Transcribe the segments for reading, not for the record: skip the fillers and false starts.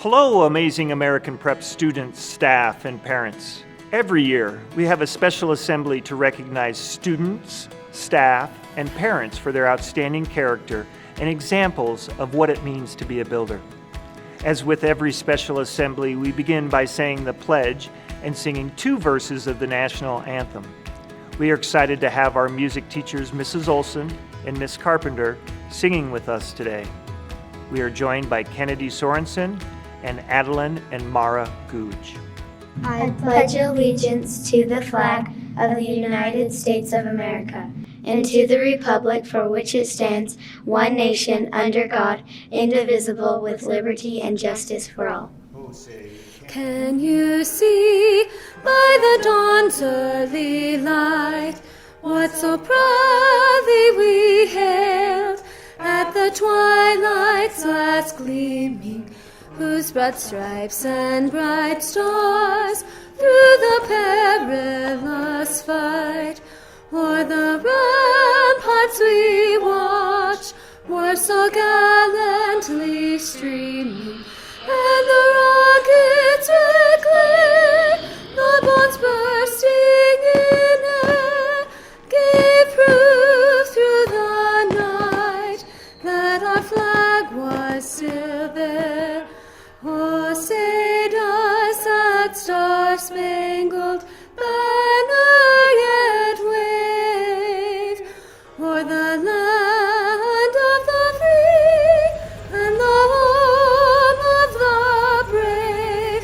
Hello, amazing American Prep students, staff, and parents. Every year, we have a special assembly to recognize students, staff, and parents for their outstanding character and examples of what it means to be a builder. As with every special assembly, we begin by saying the pledge and singing 2 verses of the national anthem. We are excited to have our music teachers, Mrs. Olson and Miss Carpenter, singing with us today. We are joined by Kennedy Sorensen and Adeline and Mara Googe. I pledge allegiance to the flag of the United States of America and to the republic for which it stands, one nation, under God, indivisible, with liberty and justice for all. Can you see by the dawn's early light what so proudly we hailed at the twilight's last gleaming, whose broad stripes and bright stars through the perilous fight o'er the ramparts we watched were so gallantly streaming, and the rocket's red glare, the bombs bursting in air, gave proof through the night that our flag was still there. Oh, say does that star-spangled banner yet wave o'er the land of the free and the home of the brave?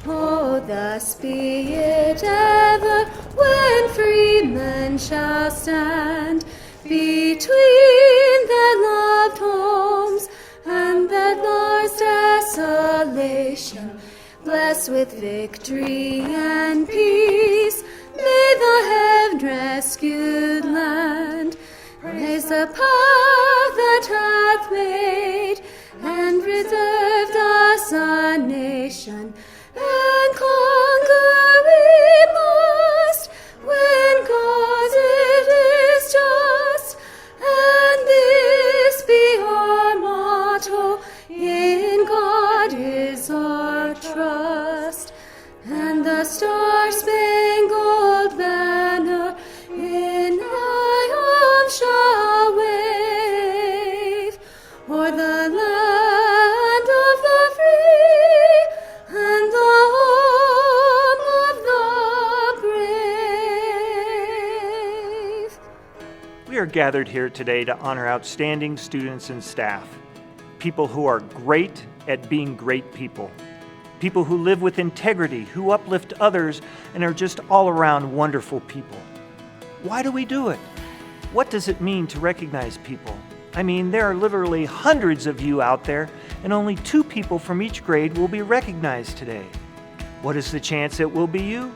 Oh, thus be it ever when free men shall stand between their loved homes and their lost desolation, blessed with victory and peace. May the heaven-rescued land praise the power that hath made and preserved us a nation, and conquer we must when cause it is just, and this be our motto: in God is our trust. And the star-spangled banner in triumph shall wave o'er the land of the free and the home of the brave. We are gathered here today to honor outstanding students and staff, people who are great at being great people, people who live with integrity, who uplift others, and are just all around wonderful people. Why do we do it? What does it mean to recognize people? I mean, there are literally hundreds of you out there, and only 2 people from each grade will be recognized today. What is the chance it will be you?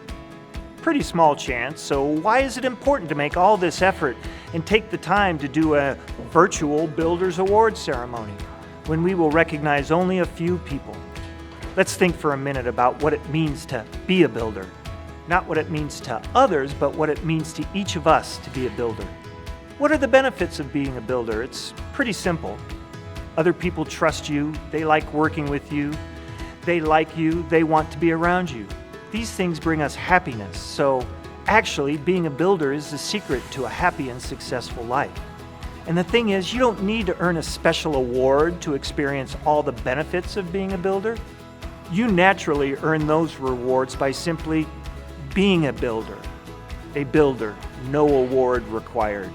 Pretty small chance, so why is it important to make all this effort and take the time to do a virtual Builders Award ceremony when we will recognize only a few people? Let's think for a minute about what it means to be a builder. Not what it means to others, but what it means to each of us to be a builder. What are the benefits of being a builder? It's pretty simple. Other people trust you, they like working with you, they like you, they want to be around you. These things bring us happiness, so actually being a builder is the secret to a happy and successful life. And the thing is, you don't need to earn a special award to experience all the benefits of being a builder. You naturally earn those rewards by simply being a builder. A builder, no award required.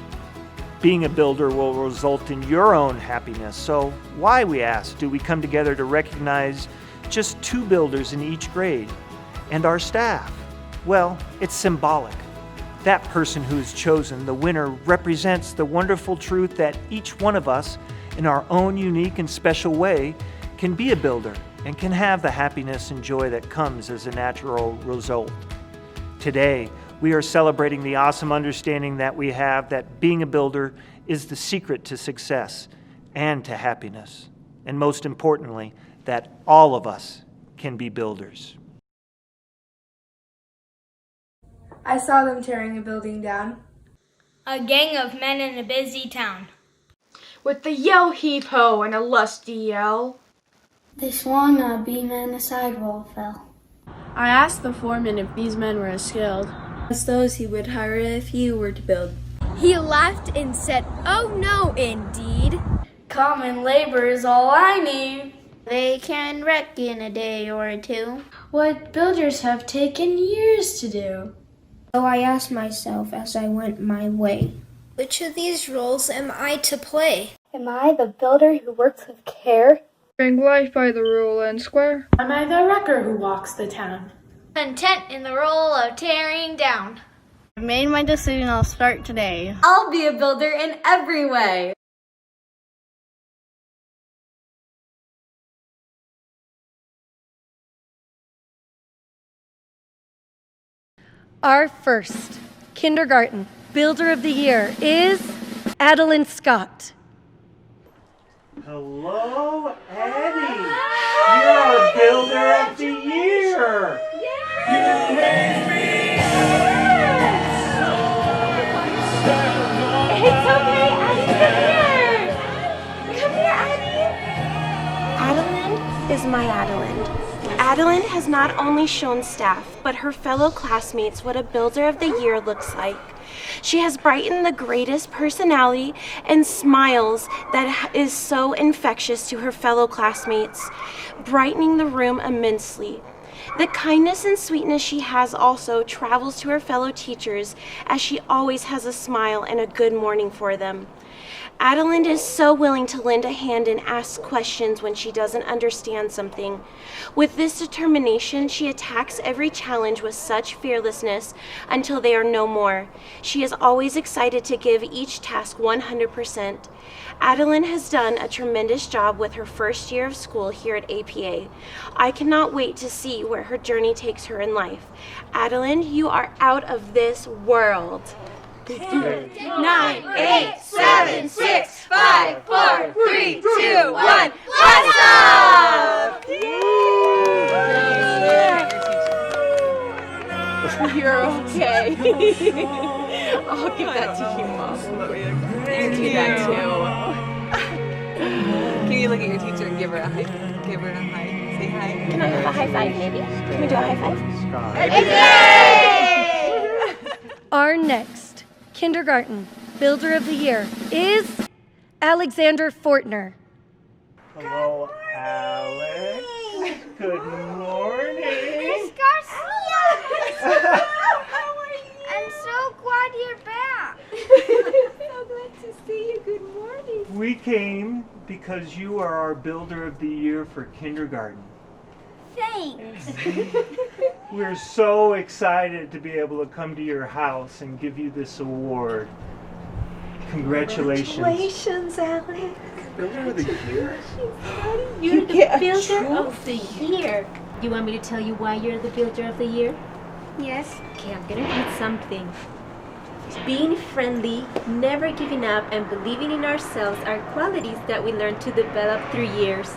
Being a builder will result in your own happiness. So why, we ask, do we come together to recognize just 2 builders in each grade and our staff? Well, it's symbolic. That person who is chosen, the winner, represents the wonderful truth that each one of us, in our own unique and special way, can be a builder and can have the happiness and joy that comes as a natural result. Today, we are celebrating the awesome understanding that we have that being a builder is the secret to success and to happiness, and most importantly, that all of us can be builders. I saw them tearing a building down. A gang of men in a busy town. With the yell heave ho and a lusty yell. They swung a beam and the sidewall fell. I asked the foreman if these men were as skilled as those he would hire if he were to build. He laughed and said, "Oh no, indeed. Common labor is all I need. They can wreck in a day or two. What builders have taken years to do. So I asked myself as I went my way, Which of these roles am I to play? am I the builder who works with care? Bring life by the rule and square. Am I the wrecker who walks the town? Content in the role of tearing down. I've made my decision, I'll start today. I'll be a builder in every way. Our first kindergarten Builder of the Year is Adeline Scott. Hello, Eddie. You're our Builder of the Year. It's okay, Addie, come here. Come here, Addie. Adeline is my Adeline. Adeline has not only shown staff, but her fellow classmates what a Builder of the Year looks like. She has brightened the greatest personality and smiles that is so infectious to her fellow classmates, brightening the room immensely. The kindness and sweetness she has also travels to her fellow teachers, as she always has a smile and a good morning for them. Adeline is so willing to lend a hand and ask questions when she doesn't understand something. With this determination, she attacks every challenge with such fearlessness until they are no more. She is always excited to give each task 100%. Adeline has done a tremendous job with her first year of school here at APA. I cannot wait to see where her journey takes her in life. Adeline, you are out of this world. 10, 9, 8, 7, 6, 5, 4, 3, 2, 1. Blast off! You're okay. I'll give that to you, Mom. You do that too. Can you look at your teacher and give her a high? Give her a high. Say hi. Can I have a high five, maybe? Can we do a high five? Yay! Our next kindergarten Builder of the Year is Alexander Fourtner. Hello, Alex. Good morning. Miss Garcia! I'm so glad you're back. So glad to see you. Good morning. We came because you are our Builder of the Year for kindergarten. Thanks. We're so excited to be able to come to your house and give you this award. Congratulations. Congratulations, Alex. Builder of the Year? You're the Builder of the Year. You want me to tell you why you're the Builder of the Year? Yes. Okay, I'm gonna read something. Being friendly, never giving up, and believing in ourselves are qualities that we learn to develop through years.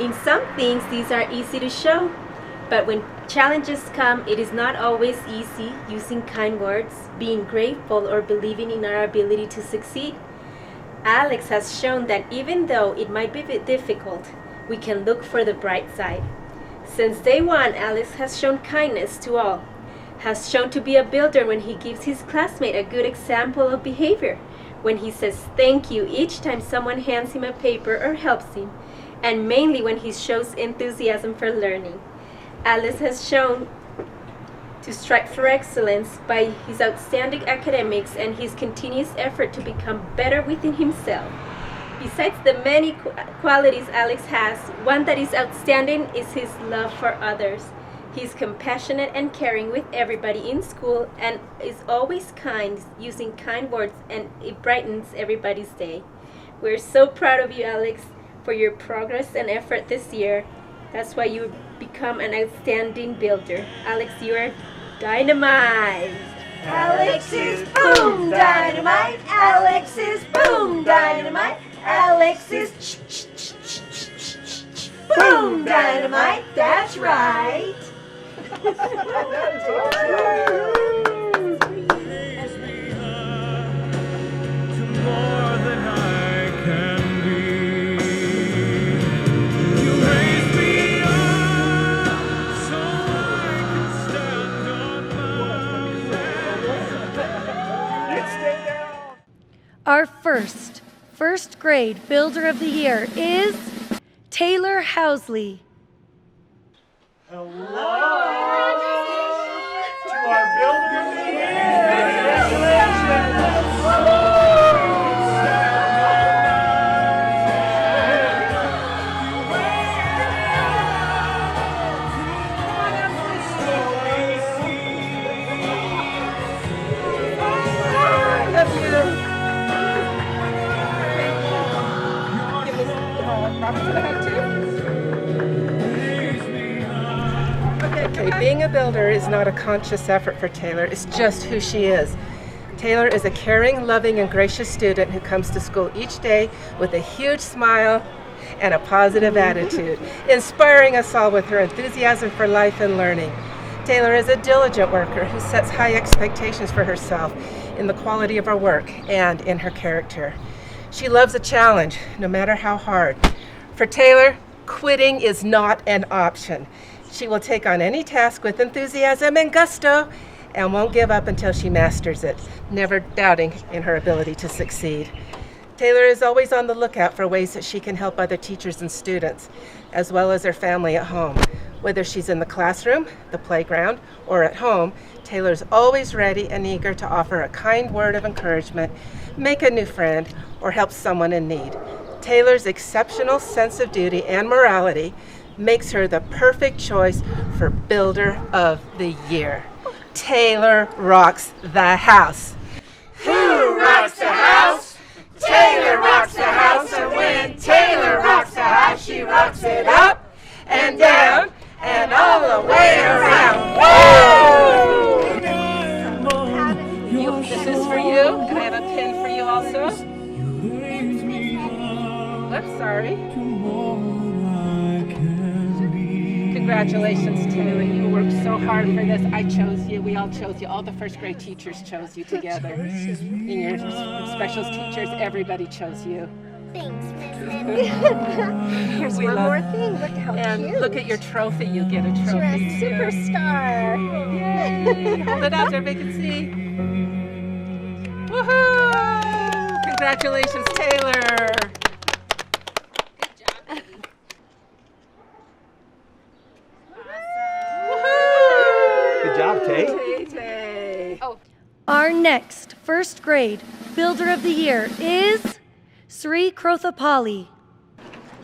In some things, these are easy to show, but when challenges come, it is not always easy using kind words, being grateful, or believing in our ability to succeed. Alex has shown that even though it might be difficult, we can look for the bright side. Since day one, Alex has shown kindness to all, has shown to be a builder when he gives his classmate a good example of behavior, when he says thank you each time someone hands him a paper or helps him, and mainly when he shows enthusiasm for learning. Alex has shown to strive for excellence by his outstanding academics and his continuous effort to become better within himself. Besides the many qualities Alex has, one that is outstanding is his love for others. He's compassionate and caring with everybody in school and is always kind, using kind words, and it brightens everybody's day. We're so proud of you, Alex, for your progress and effort this year. That's why you become an outstanding builder. Alex, you are dynamite! Alex is boom dynamite. Alex is boom dynamite. Alex is boom dynamite. That's right. More than I can be. You raise Our first grade Builder of the Year is Taylor Housley. Hello to our Builder of the Year. Congratulations. Okay, being a builder is not a conscious effort for Taylor, it's just who she is. Taylor is a caring, loving, and gracious student who comes to school each day with a huge smile and a positive attitude, inspiring us all with her enthusiasm for life and learning. Taylor is a diligent worker who sets high expectations for herself in the quality of her work and in her character. She loves a challenge, no matter how hard. For Taylor, quitting is not an option. She will take on any task with enthusiasm and gusto and won't give up until she masters it, never doubting in her ability to succeed. Taylor is always on the lookout for ways that she can help other teachers and students, as well as her family at home. Whether she's in the classroom, the playground, or at home, Taylor's always ready and eager to offer a kind word of encouragement, make a new friend, or help someone in need. Taylor's exceptional sense of duty and morality makes her the perfect choice for Builder of the Year. Taylor rocks the house. Who rocks the house? Taylor rocks the house, and when Taylor rocks the house, she rocks it up and down and all the way around. Woo! This is for you, and I have a pin for you also. Oops, sorry. Congratulations, Taylor. You worked so hard for this. I chose you. We all chose you. All the first grade teachers chose you together. And your specials teachers, everybody chose you. Thanks, Miss. Here's one more thing. Look how and cute. Look at your trophy. You get a trophy. You're a superstar. Yay. Hold it out so everybody can see. Woohoo! Congratulations, Taylor. Good job, Tay. Tay. Oh. Our next first grade Builder of the Year is Suri Krothapalli.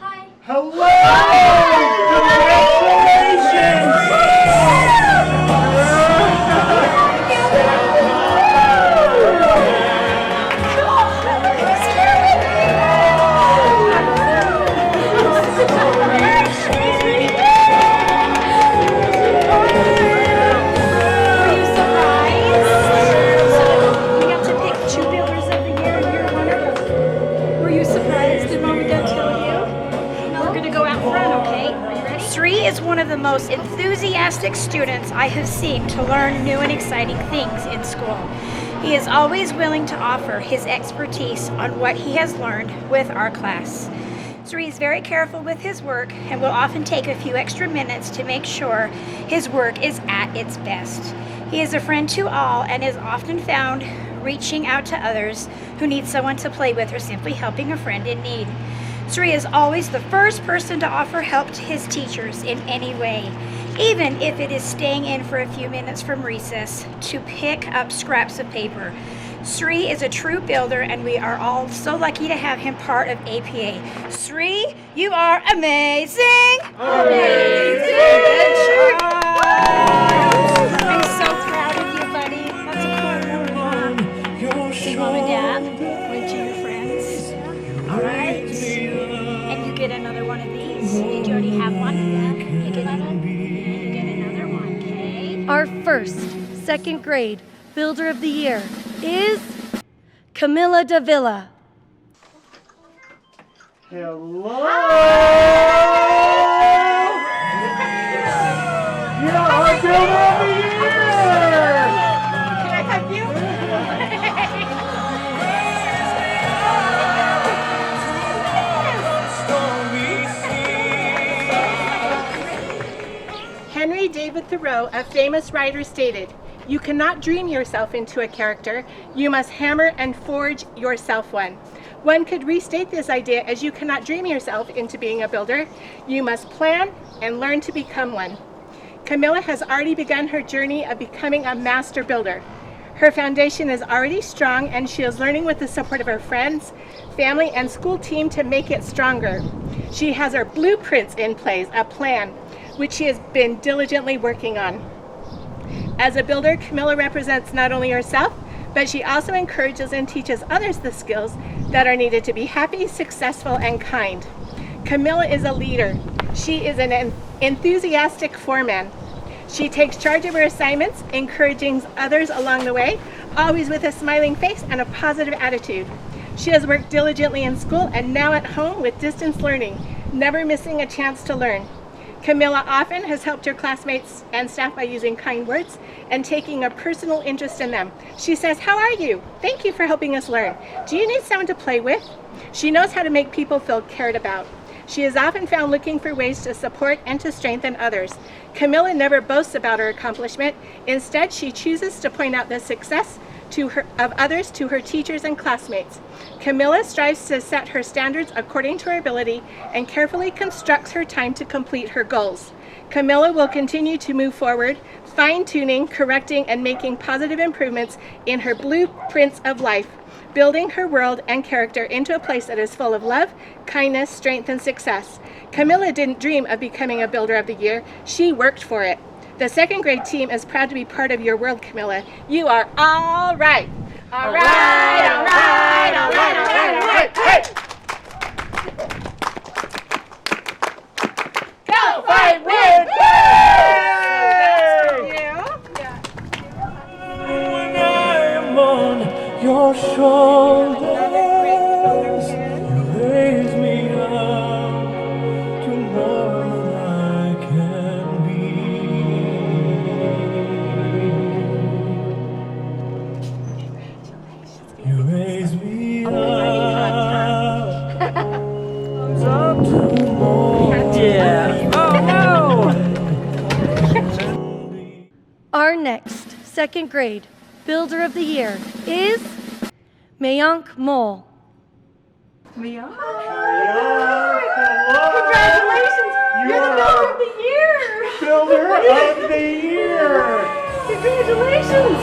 Hi. Hello! Congratulations! Suri is one of the most enthusiastic students I have seen to learn new and exciting things in school. He is always willing to offer his expertise on what he has learned with our class. Suri is very careful with his work and will often take a few extra minutes to make sure his work is at its best. He is a friend to all and is often found reaching out to others who need someone to play with or simply helping a friend in need. Suri is always the first person to offer help to his teachers in any way, even if it is staying in for a few minutes from recess to pick up scraps of paper. Suri is a true builder, and we are all so lucky to have him part of APA. Suri, you are amazing! Amazing! Good job! I'm so proud of you, buddy. That's a cool moment. See Mom and Dad? Went to your friends? All right. And you get another one of these. Did you already have one? Yeah. You get another? You get another one, okay? Our second grade Builder of the Year is Camilla Davila. Hello! You're our Builder of the Year! Can I hug you? Henry David Thoreau, a famous writer, stated, You cannot dream yourself into a character. You must hammer and forge yourself one. One could restate this idea as you cannot dream yourself into being a builder. You must plan and learn to become one. Camilla has already begun her journey of becoming a master builder. Her foundation is already strong, and she is learning with the support of her friends, family, and school team to make it stronger. She has her blueprints in place, a plan, which she has been diligently working on. As a builder, Camilla represents not only herself, but she also encourages and teaches others the skills that are needed to be happy, successful, and kind. Camilla is a leader. She is an enthusiastic foreman. She takes charge of her assignments, encouraging others along the way, always with a smiling face and a positive attitude. She has worked diligently in school and now at home with distance learning, never missing a chance to learn. Camilla often has helped her classmates and staff by using kind words and taking a personal interest in them. She says, "How are you? Thank you for helping us learn. Do you need someone to play with?" She knows how to make people feel cared about. She is often found looking for ways to support and to strengthen others. Camilla never boasts about her accomplishment. Instead, she chooses to point out the success of others to her teachers and classmates. Camilla strives to set her standards according to her ability and carefully constructs her time to complete her goals. Camilla will continue to move forward, fine-tuning, correcting, and making positive improvements in her blueprints of life, building her world and character into a place that is full of love, kindness, strength, and success. Camilla didn't dream of becoming a Builder of the Year. She worked for it. The second grade team is proud to be part of your world, Camilla. You are all right. All right, all right, all right, all right, all right. Hey! Go fight, win! When I am on your shoulders, you raise me up to more than I can be. You raise me up to more. Yeah. Oh no! Our next second grade Builder of the Year is Myeong Kim. Myeong? Congratulations! You're the Builder of the Year! Builder of the Year! Congratulations!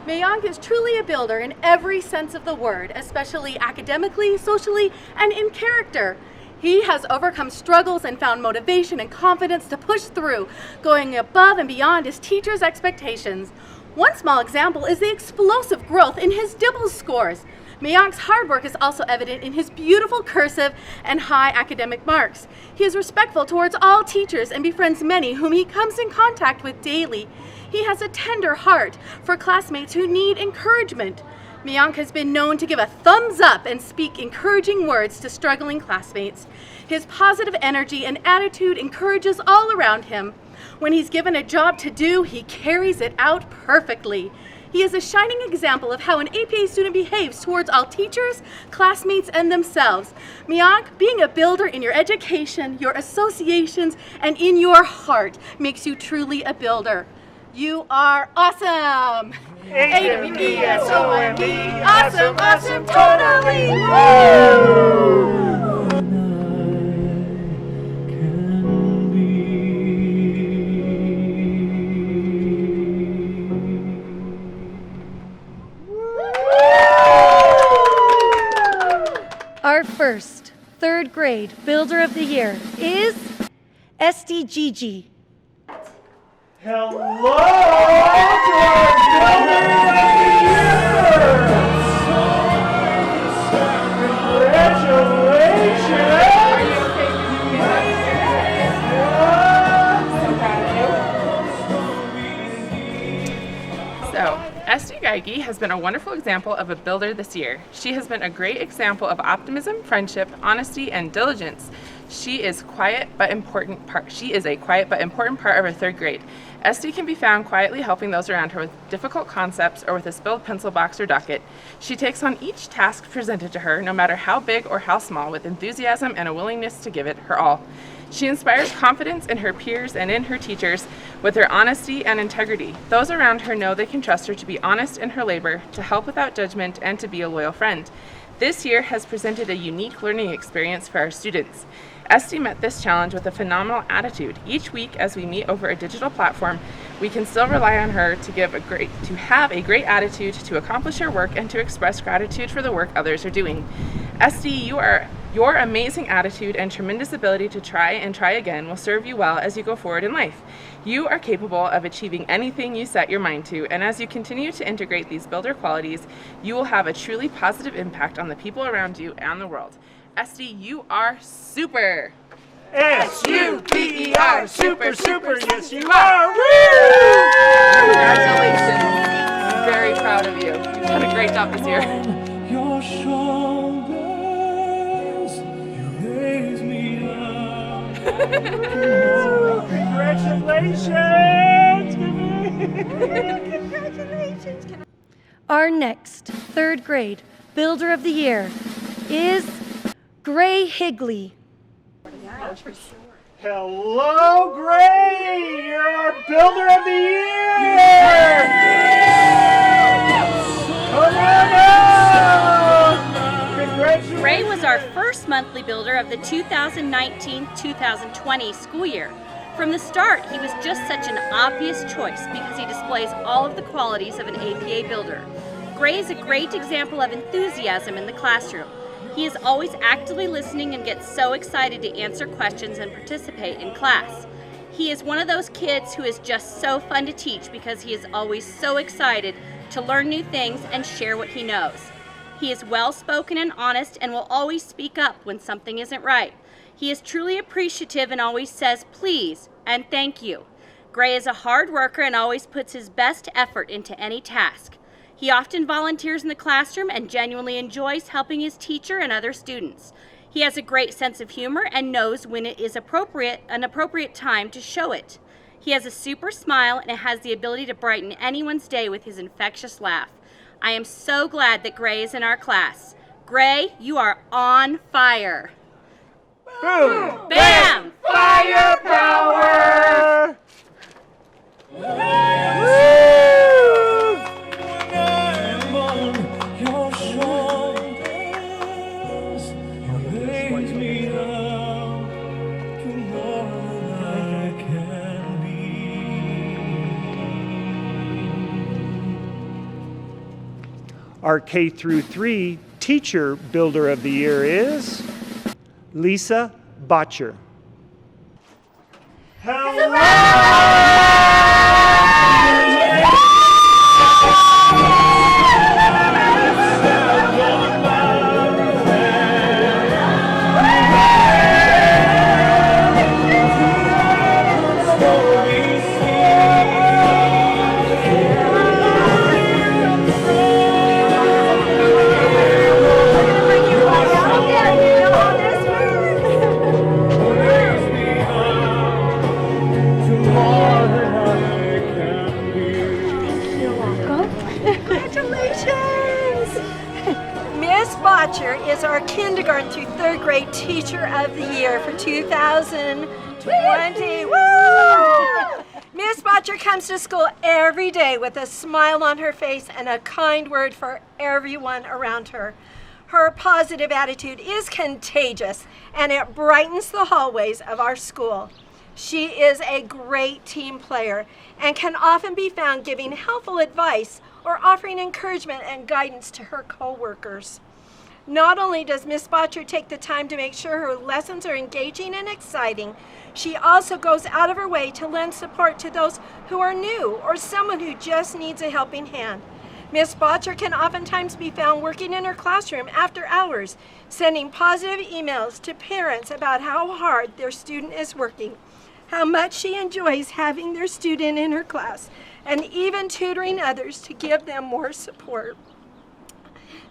Myeong is truly a builder in every sense of the word, especially academically, socially, and in character. He has overcome struggles and found motivation and confidence to push through, going above and beyond his teachers' expectations. One small example is the explosive growth in his DIBELS scores. Myeong's hard work is also evident in his beautiful cursive and high academic marks. He is respectful towards all teachers and befriends many whom he comes in contact with daily. He has a tender heart for classmates who need encouragement. Myeong has been known to give a thumbs up and speak encouraging words to struggling classmates. His positive energy and attitude encourages all around him. When he's given a job to do, he carries it out perfectly. He is a shining example of how an APA student behaves towards all teachers, classmates, and themselves. Myeong, being a builder in your education, your associations, and in your heart makes you truly a builder. You are awesome! A-W-E-S-O-M-E, awesome, awesome, totally! Woo! Our first third grade Builder of the Year is SDGG. Hello to our Builder of the Year! So, SD Geige has been a wonderful example of a builder this year. She has been a great example of optimism, friendship, honesty, and diligence. She is a quiet but important part of her third grade. Esty can be found quietly helping those around her with difficult concepts or with a spilled pencil box or docket. She takes on each task presented to her, no matter how big or how small, with enthusiasm and a willingness to give it her all. She inspires confidence in her peers and in her teachers with her honesty and integrity. Those around her know they can trust her to be honest in her labor, to help without judgment, and to be a loyal friend. This year has presented a unique learning experience for our students. Esty met this challenge with a phenomenal attitude. Each week as we meet over a digital platform, we can still rely on her to have a great attitude, to accomplish her work, and to express gratitude for the work others are doing. Esty, your amazing attitude and tremendous ability to try and try again will serve you well as you go forward in life. You are capable of achieving anything you set your mind to, and as you continue to integrate these builder qualities, you will have a truly positive impact on the people around you and the world. Esty, you are super! S-U-P-E-R, super, super, yes you are! Woo! Congratulations. Very proud of you. You've done a great job this year. Your shoulders, you raise me up. Congratulations! Congratulations! Our next third grade Builder of the Year is Gray Higley. Hello, Gray! You're our Builder of the Year! Come on up! Congratulations! Gray was our first monthly builder of the 2019-2020 school year. From the start, he was just such an obvious choice because he displays all of the qualities of an APA builder. Gray is a great example of enthusiasm in the classroom. He is always actively listening and gets so excited to answer questions and participate in class. He is one of those kids who is just so fun to teach because he is always so excited to learn new things and share what he knows. He is well-spoken and honest and will always speak up when something isn't right. He is truly appreciative and always says please and thank you. Gray is a hard worker and always puts his best effort into any task. He often volunteers in the classroom and genuinely enjoys helping his teacher and other students. He has a great sense of humor and knows when it is an appropriate time to show it. He has a super smile and has the ability to brighten anyone's day with his infectious laugh. I am so glad that Gray is in our class. Gray, you are on fire. Boom! Bam! Firepower! Your shoulders, you raise me up to more than I can be. Our K through 3 Teacher Builder of the Year is Lisa Botcher. Is our kindergarten through third grade Teacher of the Year for 2020. Woo! Miss Botcher comes to school every day with a smile on her face and a kind word for everyone around her. Her positive attitude is contagious and it brightens the hallways of our school. She is a great team player and can often be found giving helpful advice or offering encouragement and guidance to her co-workers. Not only does Miss Botcher take the time to make sure her lessons are engaging and exciting, she also goes out of her way to lend support to those who are new or someone who just needs a helping hand. Miss Botcher can oftentimes be found working in her classroom after hours, sending positive emails to parents about how hard their student is working, how much she enjoys having their student in her class, and even tutoring others to give them more support.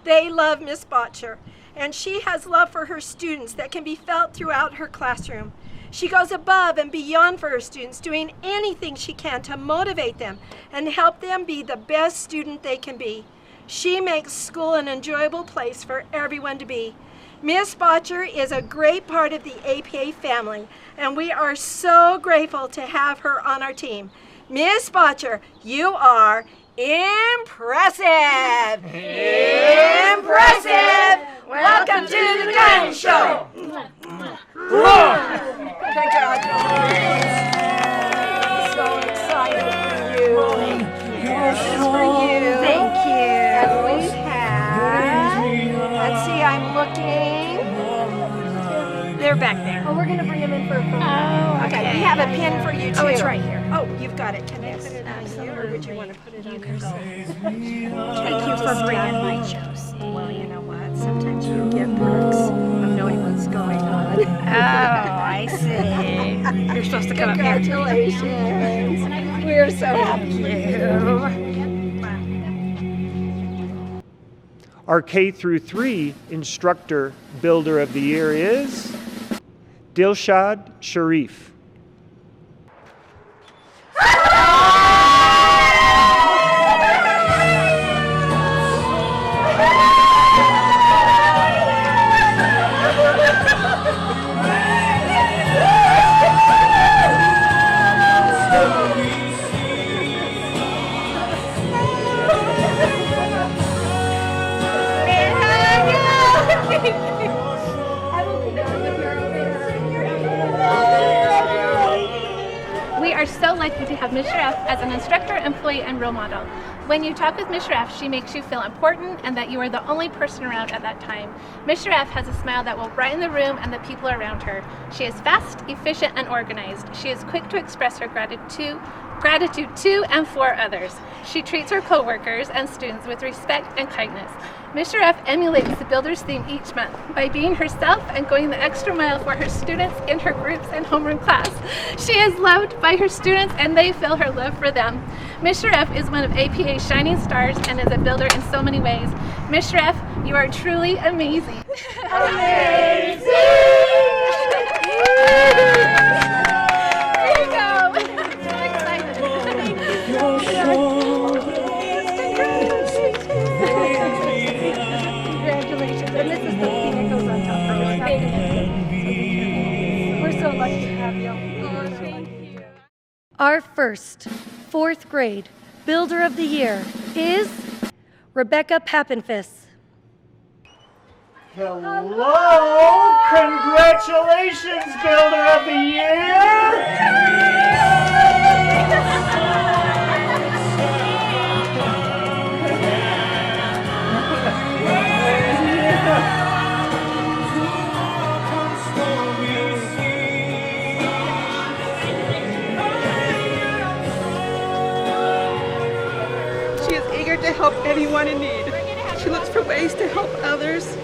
They love Miss Botcher, and she has love for her students that can be felt throughout her classroom. She goes above and beyond for her students, doing anything she can to motivate them and help them be the best student they can be. She makes school an enjoyable place for everyone to be. Miss Botcher is a great part of the APA family, and we are so grateful to have her on our team. Miss Botcher, you are impressive! Impressive! Welcome to the Gun Show! Congratulations! So excited for you. This is for you. Thank you. And we have, let's see, I'm looking. They're back there. Oh, we're going to bring them in for a photo. Oh, okay. We have a pin for you, too. Oh, it's right here. Oh, you've got it. Can I put it on you, or would you want to put it on yourself? Thank you for bringing my Josie. Well, you know what? Sometimes you get perks of knowing what's going on. Oh, I see. You're supposed to come up here. Congratulations. We're so happy. Our K through 3 instructor builder of the year is Dilshad Sharif. We are so lucky to have Ms. Sharaf as an instructor, employee, and role model. When you talk with Ms. Sharaf, she makes you feel important and that you are the only person around at that time. Ms. Sharaf has a smile that will brighten the room and the people around her. She is fast, efficient, and organized. She is quick to express her gratitude to and for others. She treats her co-workers and students with respect and kindness. Ms. Sharaf emulates the Builders theme each month by being herself and going the extra mile for her students in her groups and homeroom class. She is loved by her students and they feel her love for them. Ms. Sharaf is one of APA's shining stars and is a builder in so many ways. Ms. Sharaf, you are truly amazing. Amazing! There you go. So excited. Congratulations. And this is the thing that goes on top of it. We're so lucky to have you. Oh, thank you. Our first, fourth grade Builder of the Year is Rebecca Pappenfuss. Hello! Congratulations, Builder of the Year! She is eager to help anyone in need. She looks for ways to help others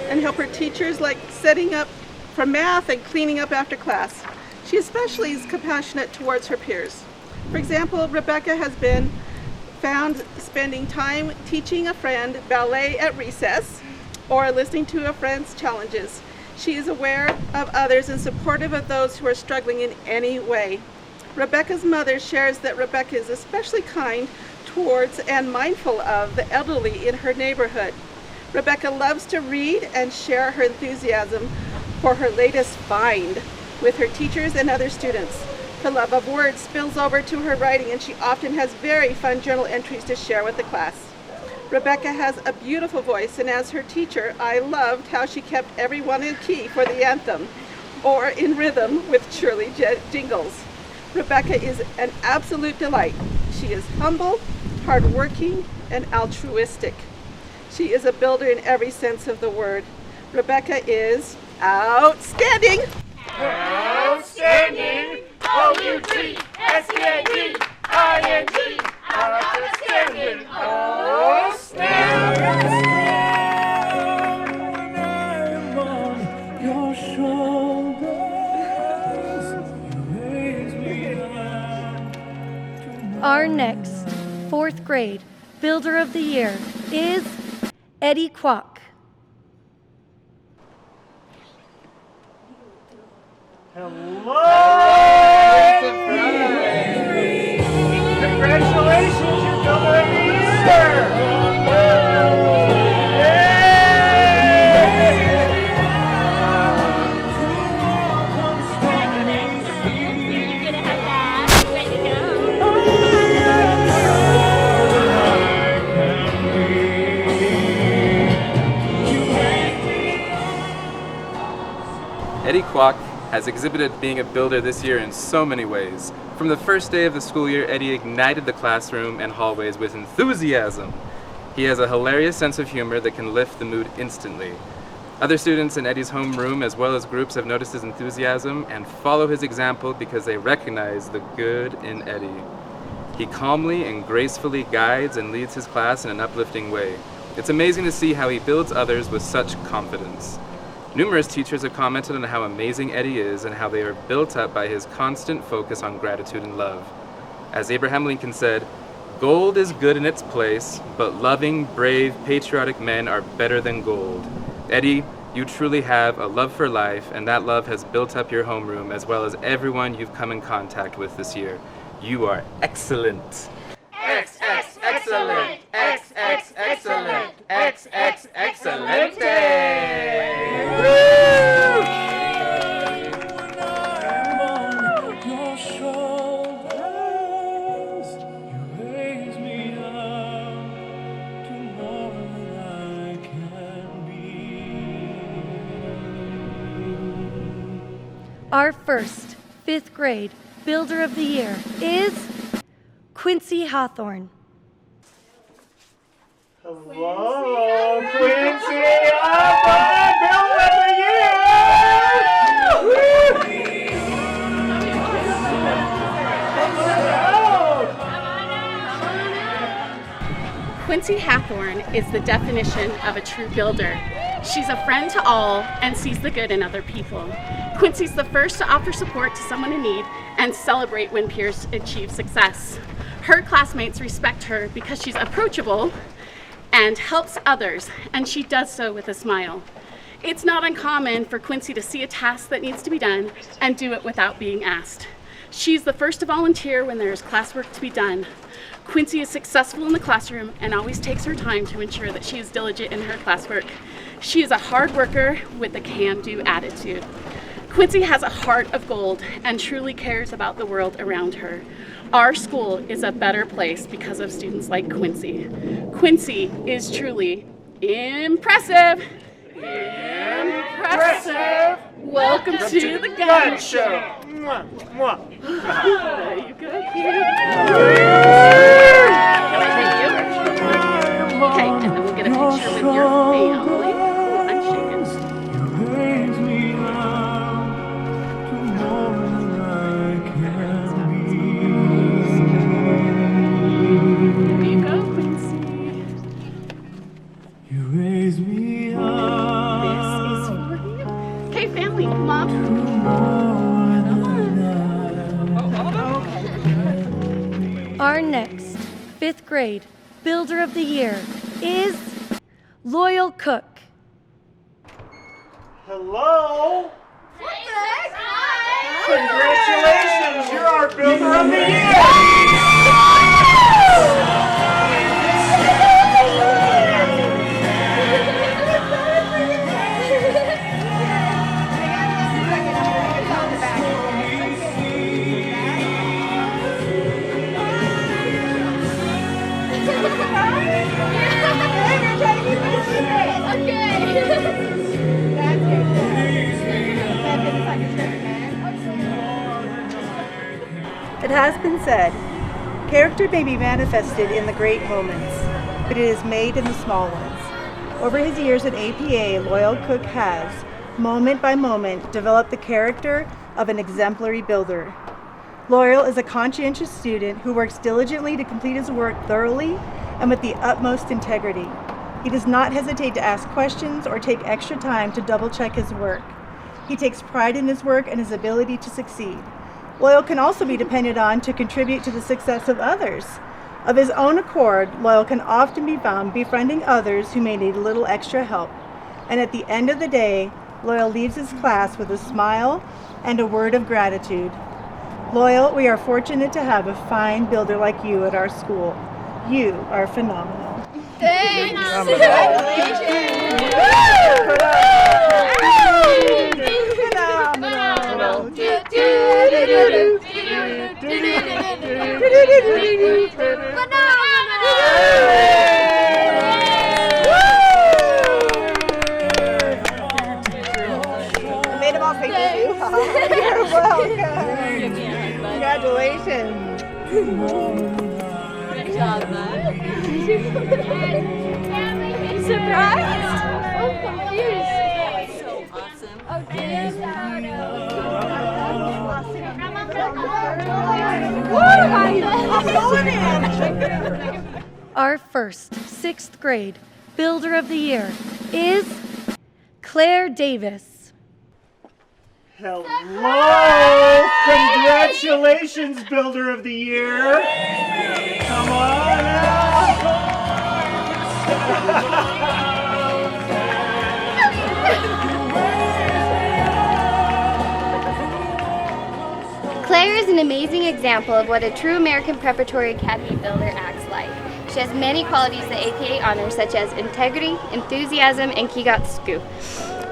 and help her teachers, like setting up for math and cleaning up after class. She especially is compassionate towards her peers. For example, Rebecca has been found spending time teaching a friend ballet at recess or listening to a friend's challenges. She is aware of others and supportive of those who are struggling in any way. Rebecca's mother shares that Rebecca is especially kind towards and mindful of the elderly in her neighborhood. Rebecca loves to read and share her enthusiasm for her latest find with her teachers and other students. Her love of words spills over to her writing, and she often has very fun journal entries to share with the class. Rebecca has a beautiful voice, and as her teacher, I loved how she kept everyone in key for the anthem, or in rhythm with Shirley jingles. Rebecca is an absolute delight. She is humble, hardworking, and altruistic. She is a builder in every sense of the word. Rebecca is outstanding. Outstanding! O-U-T-S-T-A-D-I-N-G! Outstanding! Our next, fourth grade Builder of the Year is Eddie Kwok. Hello! Congratulations, you're Builder of the Year! Eddie Kwok has exhibited being a builder this year in so many ways. From the first day of the school year, Eddie ignited the classroom and hallways with enthusiasm. He has a hilarious sense of humor that can lift the mood instantly. Other students in Eddie's homeroom as well as groups have noticed his enthusiasm and follow his example because they recognize the good in Eddie. He calmly and gracefully guides and leads his class in an uplifting way. It's amazing to see how he builds others with such confidence. Numerous teachers have commented on how amazing Eddie is and how they are built up by his constant focus on gratitude and love. As Abraham Lincoln said, "Gold is good in its place, but loving, brave, patriotic men are better than gold." Eddie, you truly have a love for life, and that love has built up your homeroom as well as everyone you've come in contact with this year. You are excellent. Excellent. Excellent. Excellent. Our first 5th grade Builder of the Year is Quincy Hawthorne. Hello, Quincy Hawthorne, Builder of the Year! Quincy Hawthorne is the definition of a true builder. She's a friend to all and sees the good in other people. Quincy's the first to offer support to someone in need and celebrate when peers achieve success. Her classmates respect her because she's approachable and helps others, and she does so with a smile. It's not uncommon for Quincy to see a task that needs to be done and do it without being asked. She's the first to volunteer when there is classwork to be done. Quincy is successful in the classroom and always takes her time to ensure that she is diligent in her classwork. She is a hard worker with a can-do attitude. Quincy has a heart of gold and truly cares about the world around her. Our school is a better place because of students like Quincy. Quincy is truly impressive. Impressive. Welcome to the Gun Show. Mwah, mwah. There you go. Okay, and then we'll get a picture with your family. I'm shaking. There you go, Quincy. You raise me up. This is for you. Okay, family, Mom. Our next 5th grade Builder of the Year is Loyal Cook. Hello. Congratulations, you're our Builder of the Year. It has been said, character may be manifested in the great moments, but it is made in the small ones. Over his years at APA, Loyal Cook has, moment by moment, developed the character of an exemplary builder. Loyal is a conscientious student who works diligently to complete his work thoroughly and with the utmost integrity. He does not hesitate to ask questions or take extra time to double-check his work. He takes pride in his work and his ability to succeed. Loyal can also be depended on to contribute to the success of others. Of his own accord, Loyal can often be found befriending others who may need a little extra help. And at the end of the day, Loyal leaves his class with a smile and a word of gratitude. Loyal, we are fortunate to have a fine builder like you at our school. You are phenomenal. Thanks. Made them all say thank you. You're welcome. Congratulations. Good job, bud. Surprised? I'm confused. So awesome. Our first 6th grade Builder of the Year is Claire Davis. Hello! Congratulations, Builder of the Year! Come on out! Claire is an amazing example of what a true American Preparatory Academy builder acts like. She has many qualities that APA honors, such as integrity, enthusiasm, and kigatsuku.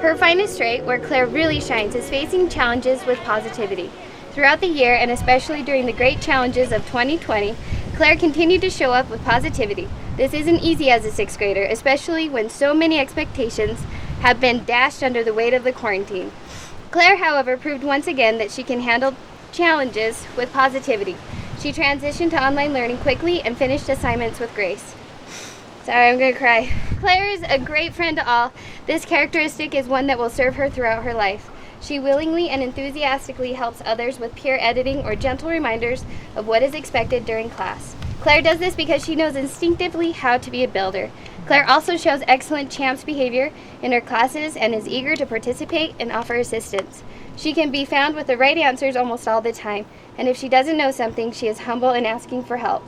Her finest trait, where Claire really shines, is facing challenges with positivity. Throughout the year, and especially during the great challenges of 2020, Claire continued to show up with positivity. This isn't easy as a 6th grader, especially when so many expectations have been dashed under the weight of the quarantine. Claire, however, proved once again that she can handle challenges with positivity. She transitioned to online learning quickly and finished assignments with grace. Sorry, I'm gonna cry. Claire is a great friend to all. This characteristic is one that will serve her throughout her life. She willingly and enthusiastically helps others with peer editing or gentle reminders of what is expected during class. Claire does this because she knows instinctively how to be a builder. Claire also shows excellent champs behavior in her classes and is eager to participate and offer assistance. She can be found with the right answers almost all the time, and if she doesn't know something, she is humble in asking for help.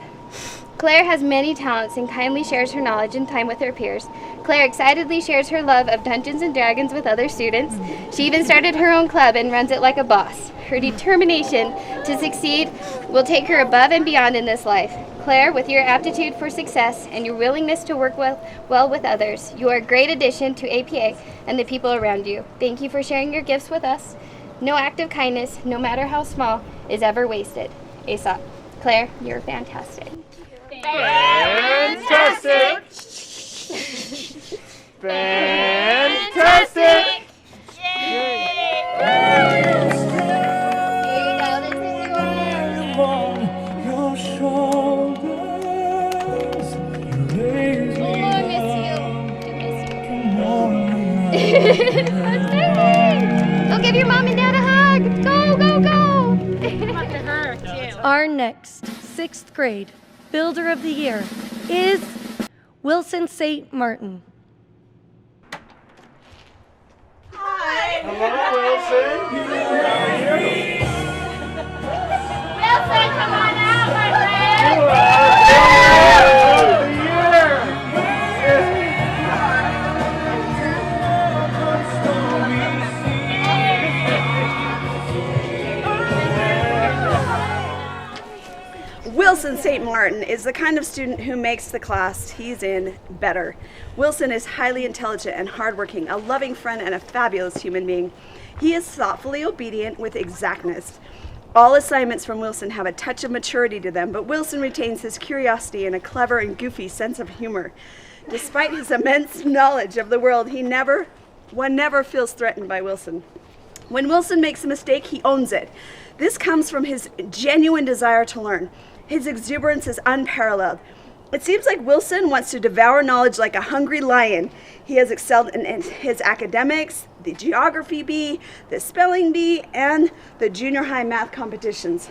Claire has many talents and kindly shares her knowledge and time with her peers. Claire excitedly shares her love of Dungeons and Dragons with other students. She even started her own club and runs it like a boss. Her determination to succeed will take her above and beyond in this life. Claire, with your aptitude for success and your willingness to work well with others, you are a great addition to APA and the people around you. Thank you for sharing your gifts with us. No act of kindness, no matter how small, is ever wasted. Aesop. Claire, you're fantastic. Fantastic! Fantastic! Your shoulders, you raise me Go give your mom and dad a hug! Go, go, go! Our next 6th grade Builder of the Year is Wilson St. Martin. Hi. Hello, Wilson. Wilson, come on out, my friend. You are Builder of the Year. Wilson St. Martin is the kind of student who makes the class he's in better. Wilson is highly intelligent and hardworking, a loving friend, and a fabulous human being. He is thoughtfully obedient with exactness. All assignments from Wilson have a touch of maturity to them, but Wilson retains his curiosity and a clever and goofy sense of humor. Despite his immense knowledge of the world, one never feels threatened by Wilson. When Wilson makes a mistake, he owns it. This comes from his genuine desire to learn. His exuberance is unparalleled. It seems like Wilson wants to devour knowledge like a hungry lion. He has excelled in his academics, the geography bee, the spelling bee, and the junior high math competitions.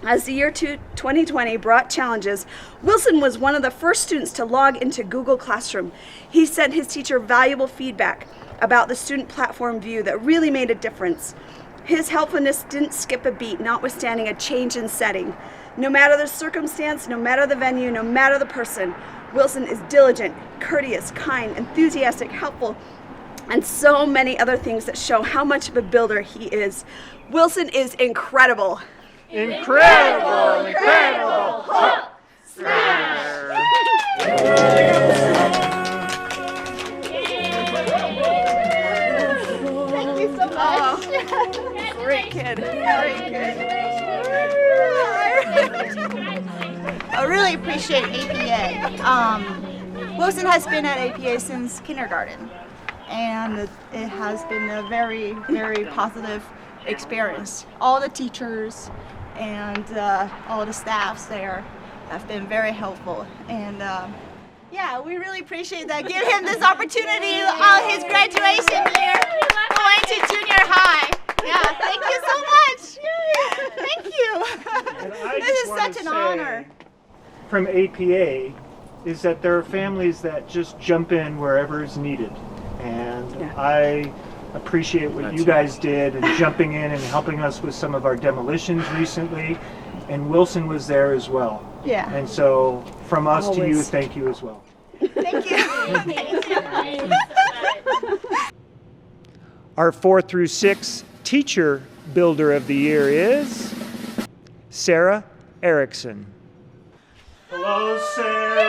As the year 2020 brought challenges, Wilson was one of the first students to log into Google Classroom. He sent his teacher valuable feedback about the student platform view that really made a difference. His helpfulness didn't skip a beat, notwithstanding a change in setting. No matter the circumstance, no matter the venue, no matter the person, Wilson is diligent, courteous, kind, enthusiastic, helpful, and so many other things that show how much of a builder he is. Wilson is incredible. Incredible! Incredible! Thank you so much. Great kid. Great kid. I really appreciate APA. Wilson has been at APA since kindergarten, and it has been a very, very positive experience. All the teachers and all the staffs there have been very helpful, and yeah, we really appreciate that. Give him this opportunity on his graduation year, going to junior high. Yeah, thank you so much. Thank you. This is such an honor. From APA is that there are families that just jump in wherever is needed, and I appreciate what you guys did and jumping in and helping us with some of our demolitions recently, and Wilson was there as well. Yeah. And so from us to you, Always. thank you as well. Thank you. Thank you. Our 4 through 6 Teacher Builder of the Year is Sarah Erickson. Hello, Sarah!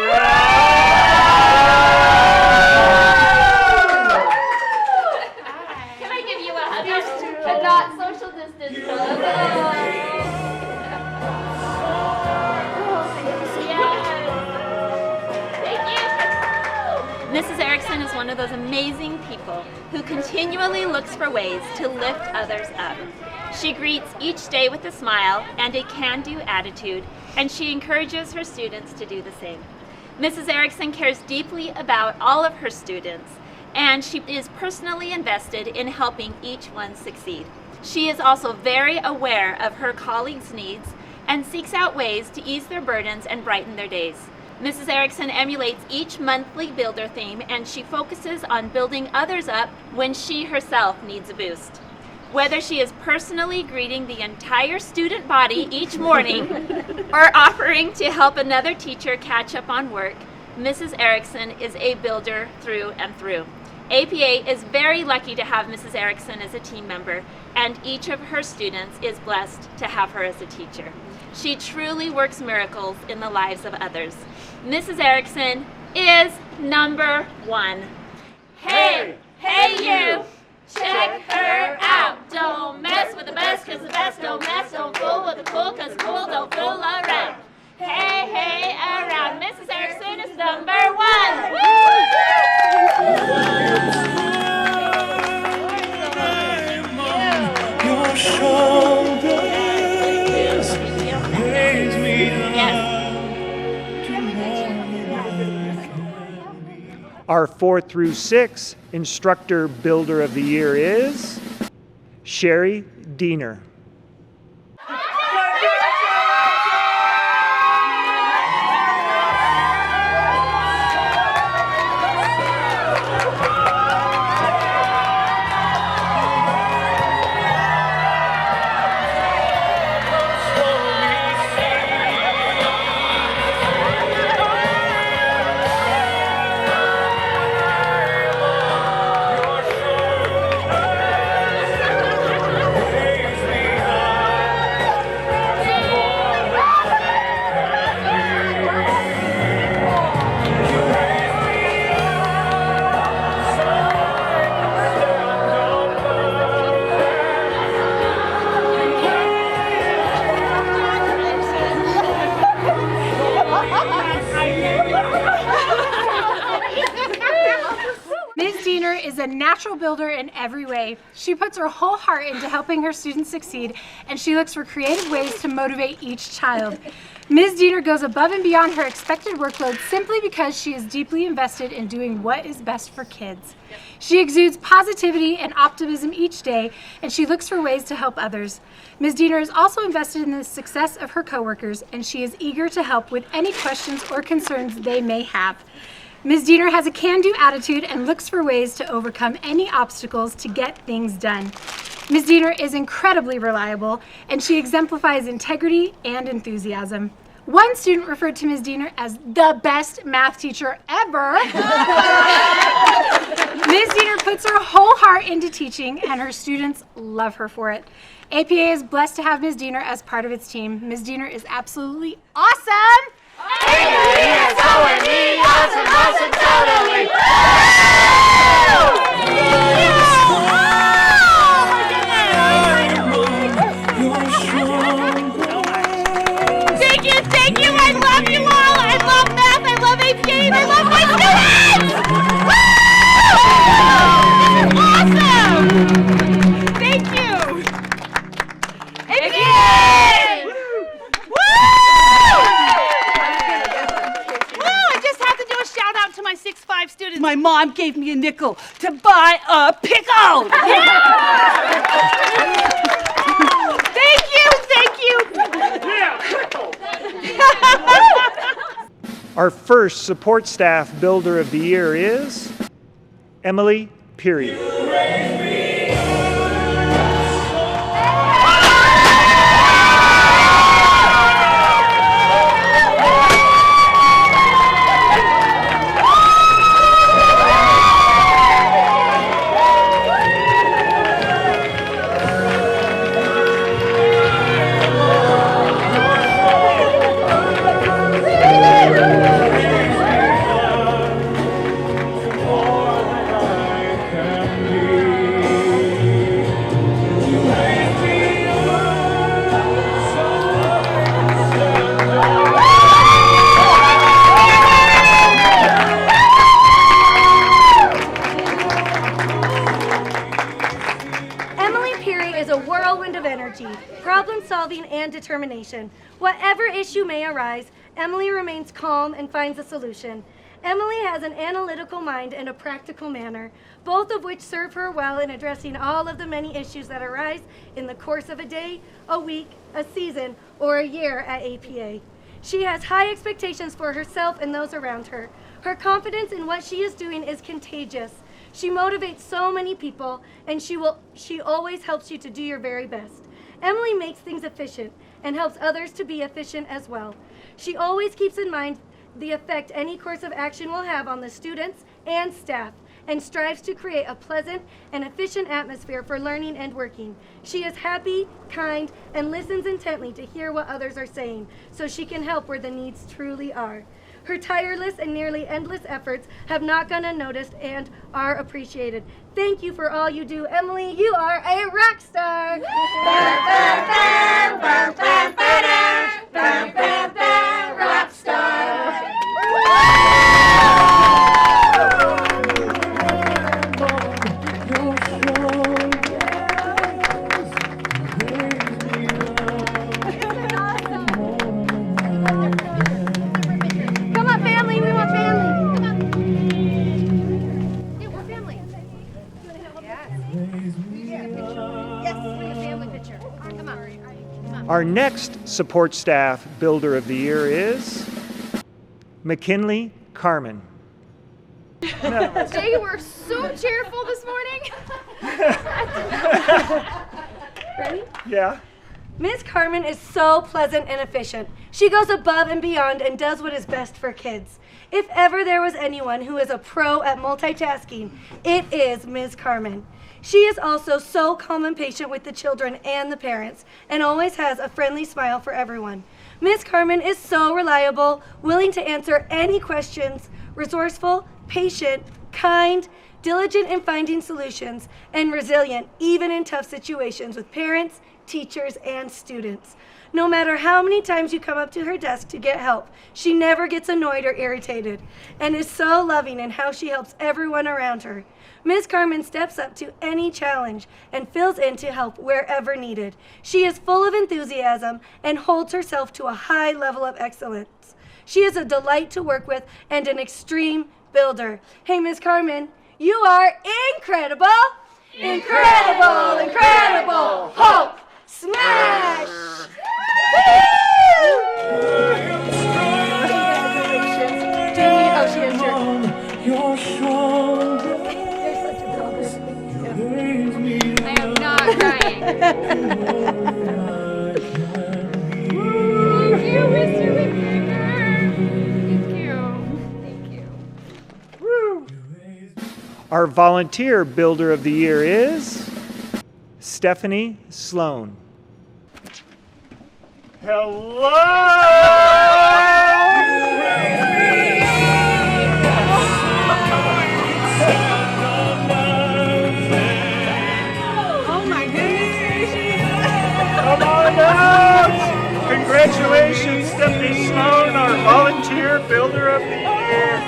Can I give you a hug? But not social distance. Mrs. Erickson is one of those amazing people who continually looks for ways to lift others up. She greets each day with a smile and a can-do attitude, and she encourages her students to do the same. Mrs. Erickson cares deeply about all of her students, and she is personally invested in helping each one succeed. She is also very aware of her colleagues' needs and seeks out ways to ease their burdens and brighten their days. Mrs. Erickson emulates each monthly builder theme, and she focuses on building others up when she herself needs a boost. Whether she is personally greeting the entire student body each morning or offering to help another teacher catch up on work, Mrs. Erickson is a builder through and through. APA is very lucky to have Mrs. Erickson as a team member, and each of her students is blessed to have her as a teacher. She truly works miracles in the lives of others. Mrs. Erickson is number 1. Hey, hey you! Check her out. Don't mess with the best, cause the best don't mess. Don't fool with the cool, cause cool don't fool around. Hey, hey, around. Mrs. Erickson is number 1. Your shoulders raise me up to Our 4 through 6 Instructor Builder of the Year is Sherry Diener. Is a natural builder in every way. She puts her whole heart into helping her students succeed, and she looks for creative ways to motivate each child. Ms. Diener goes above and beyond her expected workload simply because she is deeply invested in doing what is best for kids. She exudes positivity and optimism each day, and she looks for ways to help others. Ms. Diener is also invested in the success of her coworkers, and she is eager to help with any questions or concerns they may have. Ms. Diener has a can-do attitude and looks for ways to overcome any obstacles to get things done. Ms. Diener is incredibly reliable, and she exemplifies integrity and enthusiasm. One student referred to Ms. Diener as the best math teacher ever. Ms. Diener puts her whole heart into teaching, and her students love her for it. APA is blessed to have Ms. Diener as part of its team. Ms. Diener is absolutely awesome! Awesome, totally! Thank you, I love you all! I love math, I love APA, and I love my students! This is awesome! Thank you! APA! I just have to do a shout out to my 6'5" students. My mom gave me a nickel to buy a pickle. Thank you! Our first support staff builder of the year is Emily Peary. Problem-solving and determination. Whatever issue may arise, Emily remains calm and finds a solution. Emily has an analytical mind and a practical manner, both of which serve her well in addressing all of the many issues that arise in the course of a day, a week, a season, or a year at APA. She has high expectations for herself and those around her. Her confidence in what she is doing is contagious. She motivates so many people, and she always helps you to do your very best. Emily makes things efficient and helps others to be efficient as well. She always keeps in mind the effect any course of action will have on the students and staff, and strives to create a pleasant and efficient atmosphere for learning and working. She is happy, kind, and listens intently to hear what others are saying, so she can help where the needs truly are. Her tireless and nearly endless efforts have not gone unnoticed and are appreciated. Thank you for all you do, Emily. You are a rock star. Rock star. Come on, family. We want family. Come on. Yeah, we're family. Yes, bring a family picture. Come on. Our next support staff builder of the year is McKinley Carmon. They were so cheerful this morning. Ready? Yeah. Ms. Carmon is so pleasant and efficient. She goes above and beyond and does what is best for kids. If ever there was anyone who is a pro at multitasking, it is Ms. Carmon. She is also so calm and patient with the children and the parents, and always has a friendly smile for everyone. Ms. Carmon is so reliable, willing to answer any questions, resourceful, patient, kind, diligent in finding solutions, and resilient even in tough situations with parents, teachers, and students. No matter how many times you come up to her desk to get help, she never gets annoyed or irritated, and is so loving in how she helps everyone around her. Ms. Carmon steps up to any challenge and fills in to help wherever needed. She is full of enthusiasm and holds herself to a high level of excellence. She is a delight to work with and an extreme builder. Hey, Ms. Carmon, you are incredible! Incredible! Incredible! Hope! Smash! You're strong. I am not crying. Thank you, Mr. McKinley. Thank you. Our volunteer builder of the year is Stephanie Sloane. Oh my goodness. Come on out! Congratulations, Stephanie Sloane, our volunteer builder of the year.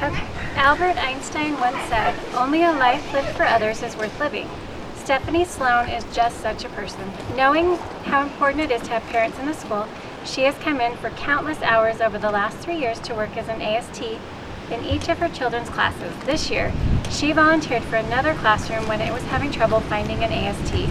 Okay. Albert Einstein once said, "Only a life lived for others is worth living." Stephanie Sloane is just such a person. Knowing how important it is to have parents in the school, she has come in for countless hours over the last 3 years to work as an AST in each of her children's classes. This year, she volunteered for another classroom when it was having trouble finding an AST.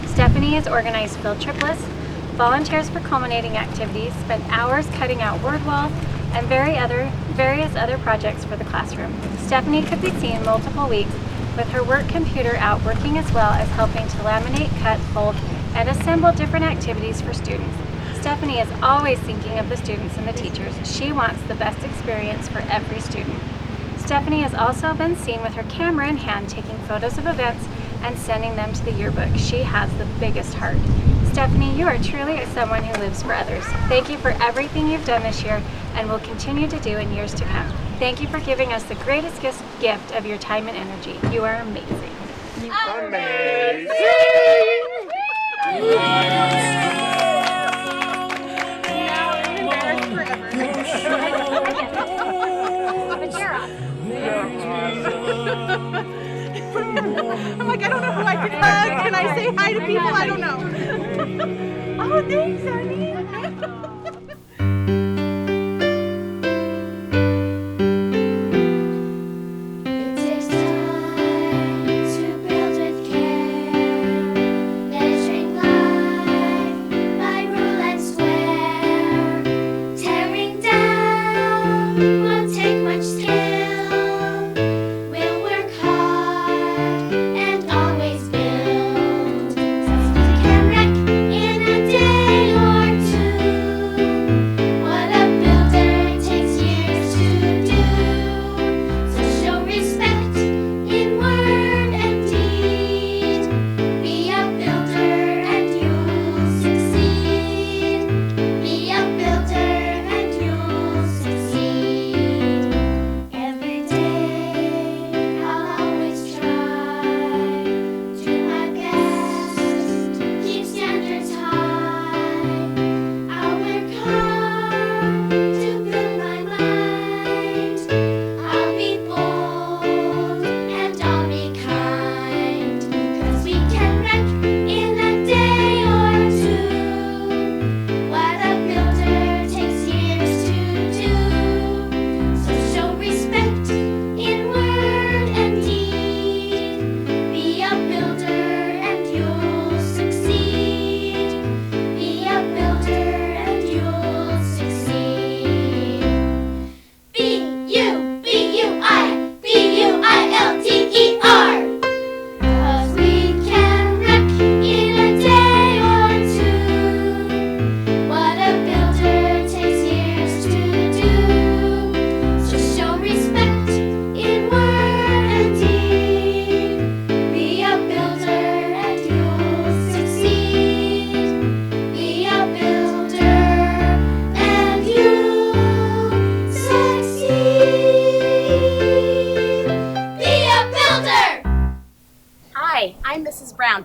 Stephanie has organized field trip lists, volunteers for culminating activities, spent hours cutting out word walls, and various other projects for the classroom. Stephanie could be seen multiple weeks with her work computer out working, as well as helping to laminate, cut, fold, and assemble different activities for students. Stephanie is always thinking of the students and the teachers. She wants the best experience for every student. Stephanie has also been seen with her camera in hand taking photos of events and sending them to the yearbook. She has the biggest heart. Stephanie, you are truly someone who lives for others. Thank you for everything you've done this year and will continue to do in years to come. Thank you for giving us the greatest gift of your time and energy. You are amazing. Amazing! I'm like, I don't know who I can hug. Can I say hi to people? I don't know. Oh, thanks, honey.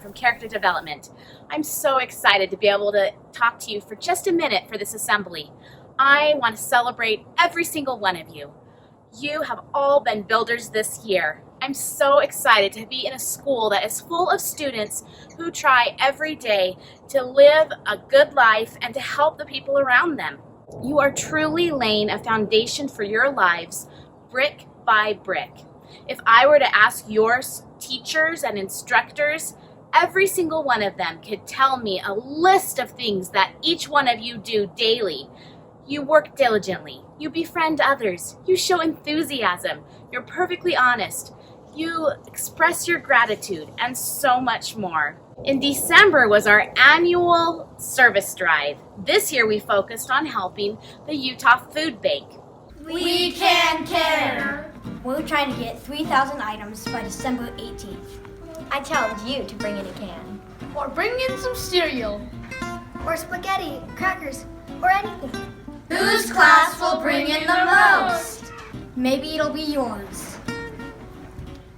From Character Development. I'm so excited to be able to talk to you for just a minute for this assembly. I want to celebrate every single one of you. You have all been builders this year. I'm so excited to be in a school that is full of students who try every day to live a good life and to help the people around them. You are truly laying a foundation for your lives, brick by brick. If I were to ask your teachers and instructors, every single one of them could tell me a list of things that each one of you do daily. You work diligently, you befriend others, you show enthusiasm, you're perfectly honest, you express your gratitude, and so much more. In December was our annual service drive. This year we focused on helping the Utah Food Bank. We can care. We're trying to get 3,000 items by December 18th. I challenge you to bring in a can. Or bring in some cereal. Or spaghetti, crackers, or anything. Whose class will bring in the most? Maybe it'll be yours.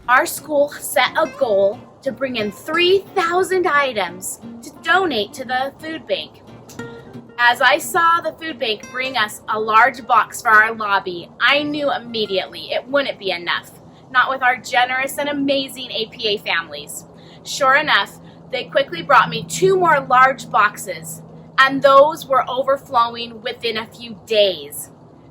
Our school set a goal to bring in 3,000 items to donate to the food bank. As I saw the food bank bring us a large box for our lobby, I knew immediately it wouldn't be enough, not with our generous and amazing APA families. Sure enough, they quickly brought me 2 more large boxes, and those were overflowing within a few days.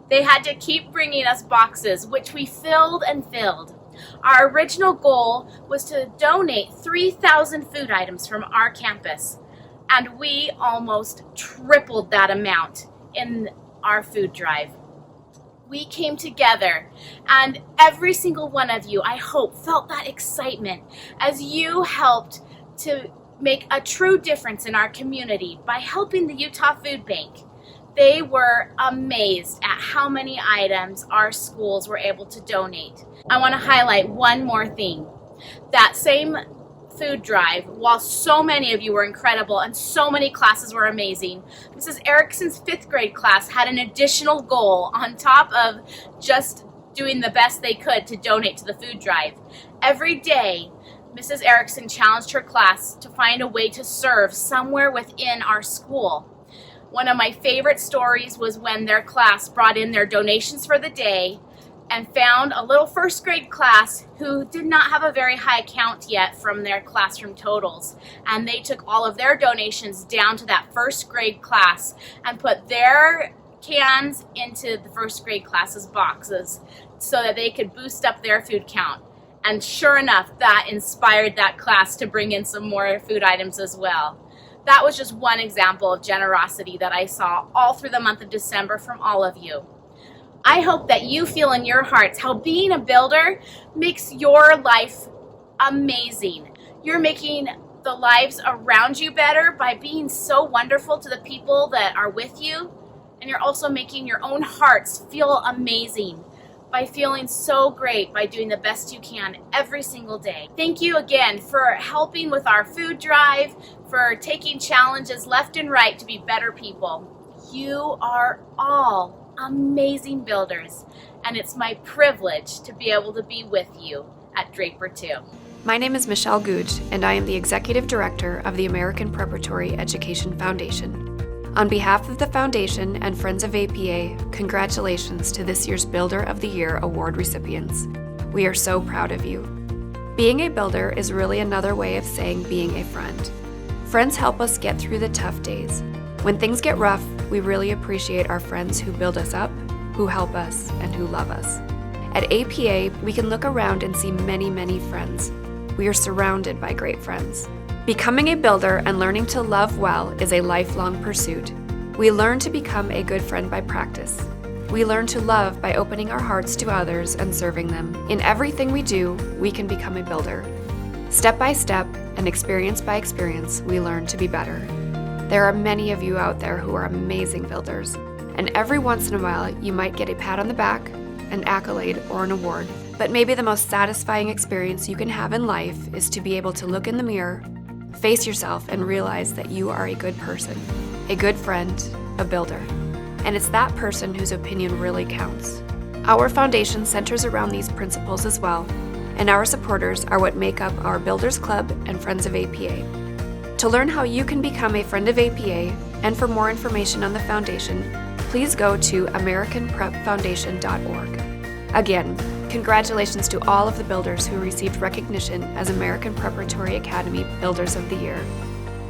They had to keep bringing us boxes, which we filled and filled. Our original goal was to donate 3,000 food items from our campus, and we almost tripled that amount in our food drive. We came together, and every single one of you, I hope, felt that excitement as you helped to make a true difference in our community by helping the Utah Food Bank. They were amazed at how many items our schools were able to donate. I want to highlight one more thing. That same food drive, while so many of you were incredible and so many classes were amazing, Mrs. Erickson's 5th grade class had an additional goal on top of just doing the best they could to donate to the food drive. Every day, Mrs. Erickson challenged her class to find a way to serve somewhere within our school. One of my favorite stories was when their class brought in their donations for the day and found a little 1st grade class who did not have a very high count yet from their classroom totals. And they took all of their donations down to that 1st grade class and put their cans into the 1st grade class's boxes so that they could boost up their food count. And sure enough, that inspired that class to bring in some more food items as well. That was just one example of generosity that I saw all through the month of December from all of you. I hope that you feel in your hearts how being a builder makes your life amazing. You're making the lives around you better by being so wonderful to the people that are with you, and you're also making your own hearts feel amazing by feeling so great by doing the best you can every single day. Thank you again for helping with our food drive, for taking challenges left and right to be better people. You are all amazing builders, and it's my privilege to be able to be with you at Draper 2. My name is Michelle Googe, and I am the Executive Director of the American Preparatory Education Foundation. On behalf of the Foundation and Friends of APA, congratulations to this year's Builder of the Year award recipients. We are so proud of you. Being a builder is really another way of saying being a friend. Friends help us get through the tough days. When things get rough, we really appreciate our friends who build us up, who help us, and who love us. At APA, we can look around and see many, many friends. We are surrounded by great friends. Becoming a builder and learning to love well is a lifelong pursuit. We learn to become a good friend by practice. We learn to love by opening our hearts to others and serving them. In everything we do, we can become a builder. Step by step and experience by experience, we learn to be better. There are many of you out there who are amazing builders, and every once in a while you might get a pat on the back, an accolade, or an award. But maybe the most satisfying experience you can have in life is to be able to look in the mirror, face yourself, and realize that you are a good person, a good friend, a builder. And it's that person whose opinion really counts. Our foundation centers around these principles as well, and our supporters are what make up our Builders Club and Friends of APA. To learn how you can become a friend of APA, and for more information on the foundation, please go to AmericanPrepFoundation.org. Again, congratulations to all of the builders who received recognition as American Preparatory Academy Builders of the Year.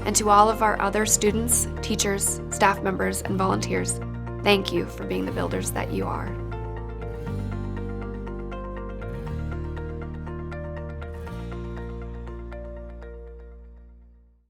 And to all of our other students, teachers, staff members, and volunteers, thank you for being the builders that you are.